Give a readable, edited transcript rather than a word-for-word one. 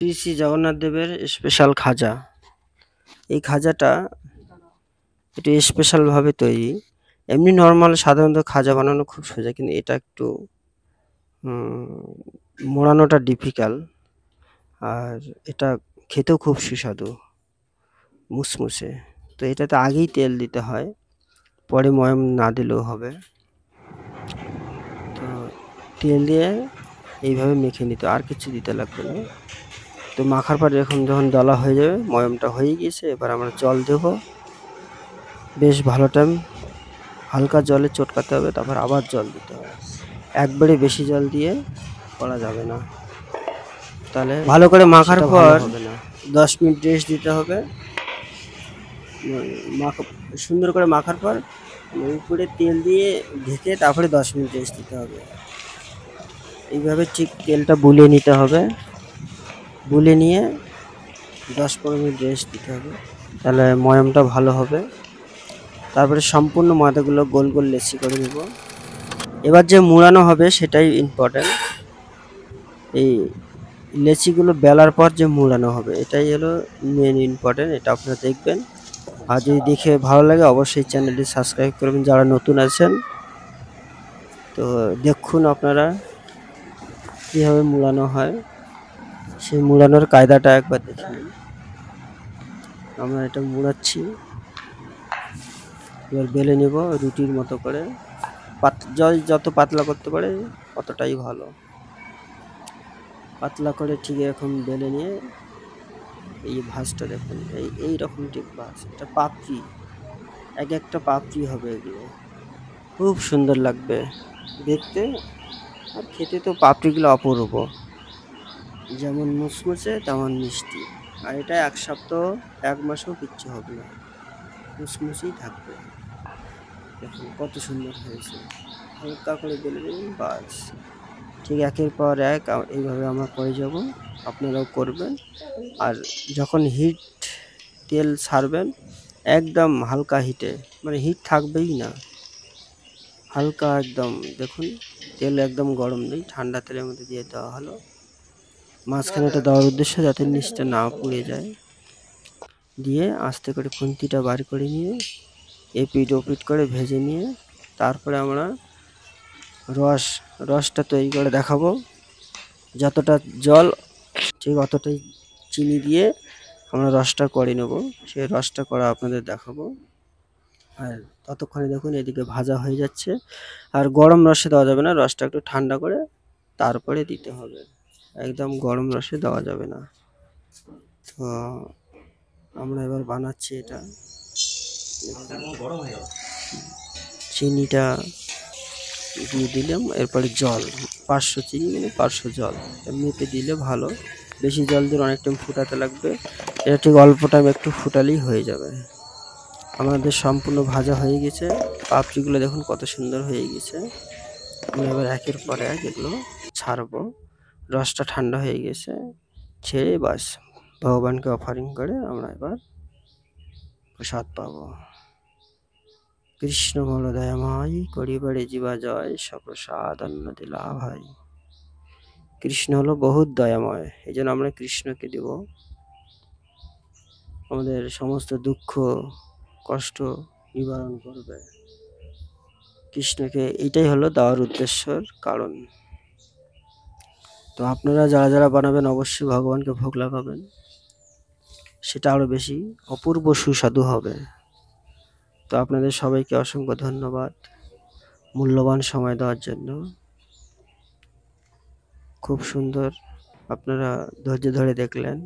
শ্রী শ্রী জগন্নাথ দেবের স্পেশাল খাজা। এই খাজাটা একটু স্পেশাল ভাবে তৈরি। এমনি নর্মাল সাধারণত খাজা বানানো খুব সোজা, কিন্তু এটা একটু মোড়ানোটা ডিফিকাল্ট। আর এটা খেতেও খুব সুস্বাদু, মুসমুসে। তো এটাতে আগেই তেল দিতে হয়, পরে ময়াম না দিলেও হবে। তো তেল দিয়ে এইভাবে মেখে নিতে, আর কিছু দিতে লাগবে না। তো মাখার পর যখন দলা হয়ে যাবে, ময়ামটা হয়ে গিয়েছে, এবার আমরা জল দেব। বেশ ভালো টাইম হালকা জলে চটকাতে হবে, তারপর আবার জল দিতে হবে। একবারে বেশি জল দিয়ে করা যাবে না, তাহলে ভালো করে মাখার পর 10 মিনিট রেস্ট দিতে হবে। সুন্দর করে মাখার পর উপরে তেল দিয়ে ঢেকে তারপরে 10 মিনিট রেস্ট দিতে হবে। এইভাবে ঠিক তেলটা বুলিয়ে নিতে হবে, বুলিয়ে নিয়ে 10-15 মিনিট রেস্ট দিতে হবে, তাহলে ময়ামটা ভালো হবে। তারপরে সম্পূর্ণ ময়দাগুলো গোল গোল লেচি করে নেব। এবার যে মুড়ানো হবে সেটাই ইম্পর্টেন্ট। এই লেচিগুলো বেলার পর যে মুড়ানো হবে, এটাই হলো মেন ইম্পর্টেন্ট। এটা আপনারা দেখবেন, আর যদি দেখে ভালো লাগে অবশ্যই চ্যানেলটি সাবস্ক্রাইব করবেন যারা নতুন আছেন। তো দেখুন আপনারা কীভাবে মুড়ানো হয়, সেই মুড়ানোর কায়দাটা একবার দেখে নিন। আমরা এটা মুড়াচ্ছি, এবার বেলে নেব রুটির মতো করে। জল যত পাতলা করতে পারে অতটাই ভালো। পাতলা করে ঠিক এরকম বেলে নিয়ে এই ভাঁজটা দেখুন, এই রকম ঠিক ভাঁজ। এটা পাপড়ি, এক একটা পাপড়ি হবে, এগুলো খুব সুন্দর লাগবে দেখতে, আর খেতে তো পাপড়িগুলো অপূর্ব, যেমন মুসমুসে তেমন মিষ্টি। আর এটা 1 সপ্তাহ 1 মাসও কিচ্ছু হবে না, মুসমুসেই থাকবে। দেখুন কত সুন্দর হয়েছে, হালকা করে বেলে দেবেন, বাস। ঠিক একের পর এক এইভাবে আমরা করে যাব, আপনারাও করবেন। আর যখন তেল ছাড়বেন একদম হালকা হিটে, মানে হিট থাকবেই না, হালকা একদম। দেখুন তেল একদম গরম নেই, ঠান্ডা তেলের মধ্যে দিয়ে দেওয়া হলো। মাঝখানেটা দেওয়ার উদ্দেশ্য যাতে নিচটা না পুড়ে যায়। দিয়ে আস্তে করে খুন্তিটা বার করে নিয়ে এপিট ওপিট করে ভেজে নিয়ে তারপরে আমরা রসটা তৈরি করে দেখাবো। যতটা জল ঠিক অতটাই চিনি দিয়ে আমরা রসটা করে নেব, সেই রসটা করা আপনাদের দেখাবো। আর ততক্ষণে দেখুন এদিকে ভাজা হয়ে যাচ্ছে। আর গরম রসে দেওয়া যাবে না, রসটা একটু ঠান্ডা করে তারপরে দিতে হবে, একদম গরম রসে দেওয়া যাবে না। তো আমরা এবার বানাচ্ছি এটা। চিনিটা দিয়ে দিলাম, এরপরে জল 500 চিনি মানে 500 জল মেপে দিলে ভালো। বেশি জল দিয়ে অনেক টাইম ফুটাতে লাগবে, এটা ঠিক অল্প টাইম একটু ফুটালেই হয়ে যাবে। আমাদের সম্পূর্ণ ভাজা হয়ে গেছে, পাপড়িগুলো দেখুন কত সুন্দর হয়ে গেছে। আমরা এবার একের পর এক এগুলো ছাড়বো। রসটা ঠান্ডা হয়ে গেছে, ছেড়ে বাস ভগবানকে অফারিং করে আমরা এবার প্রসাদ পাবো। কৃষ্ণ বল দয়াময় করিবারে জীবা জয়, সপ্রসাদ অন্ন দিলা ভাই। কৃষ্ণ হলো বহুত দয়াময়, এই জন্য আমরা কৃষ্ণকে দেব। আমাদের সমস্ত দুঃখ কষ্ট নিবারণ করবে, কৃষ্ণকে এইটাই হলো দেওয়ার উদ্দেশ্যর কারণ। তো আপনারা যারা যারা বানাবেন অবশ্যই ভগবানকে ভোগ লাগাবেন, সেটা আরো বেশি অপূর্ব সুস্বাদু হবে। তো আপনাদের সবাইকে অসংখ্য ধন্যবাদ মূল্যবান সময় দেওয়ার জন্য। খুব সুন্দর আপনারা ধৈর্য ধরে দেখলেন।